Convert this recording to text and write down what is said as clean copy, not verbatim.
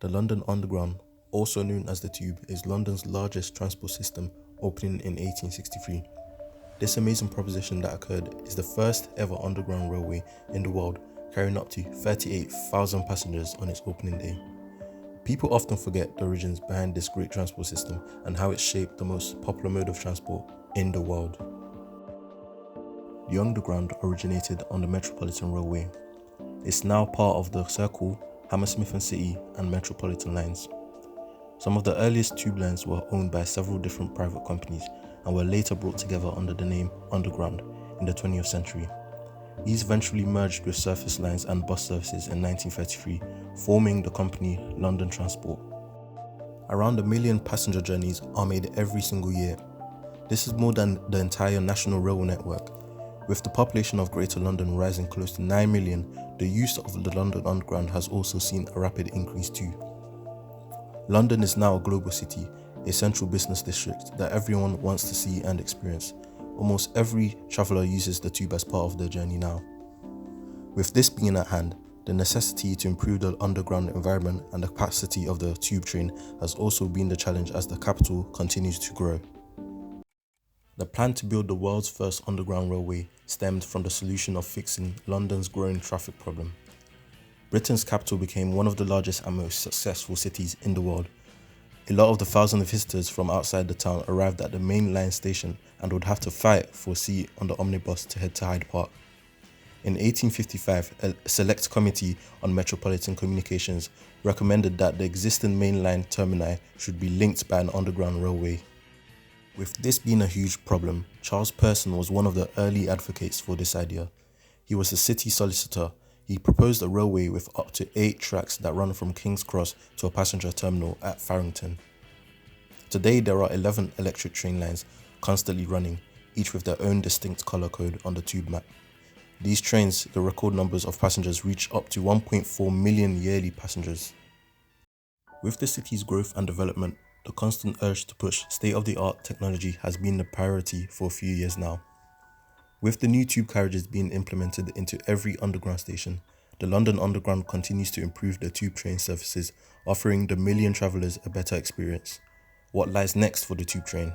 The London Underground, also known as the Tube, is London's largest transport system, opening in 1863. This amazing proposition that occurred is the first ever underground railway in the world, carrying up to 38,000 passengers on its opening day. People often forget the origins behind this great transport system and how it shaped the most popular mode of transport in the world. The Underground originated on the Metropolitan Railway. It's now part of the Circle, Hammersmith and City, and Metropolitan lines. Some of the earliest tube lines were owned by several different private companies and were later brought together under the name Underground in the 20th century. These eventually merged with surface lines and bus services in 1933, forming the company London Transport. Around 1 million passenger journeys are made every single year. This is more than the entire national rail network. With the population of Greater London rising close to 9 million, the use of the London Underground has also seen a rapid increase too. London is now a global city, a central business district that everyone wants to see and experience. Almost every traveller uses the tube as part of their journey now. With this being at hand, the necessity to improve the underground environment and the capacity of the tube train has also been the challenge as the capital continues to grow. The plan to build the world's first underground railway stemmed from the solution of fixing London's growing traffic problem. Britain's capital became one of the largest and most successful cities in the world. A lot of the thousands of visitors from outside the town arrived at the main line station and would have to fight for a seat on the omnibus to head to Hyde Park. In 1855, a select committee on metropolitan communications recommended that the existing main line termini should be linked by an underground railway. With this being a huge problem, Charles Pearson was one of the early advocates for this idea. He was a city solicitor. He proposed a railway with up to 8 tracks that run from King's Cross to a passenger terminal at Farrington. Today there are 11 electric train lines constantly running, each with their own distinct colour code on the tube map. These trains, the record numbers of passengers reach up to 1.4 million yearly passengers. With the city's growth and development, the constant urge to push state-of-the-art technology has been the priority for a few years now. With the new tube carriages being implemented into every underground station, the London Underground continues to improve the tube train services, offering the million travellers a better experience. What lies next for the tube train?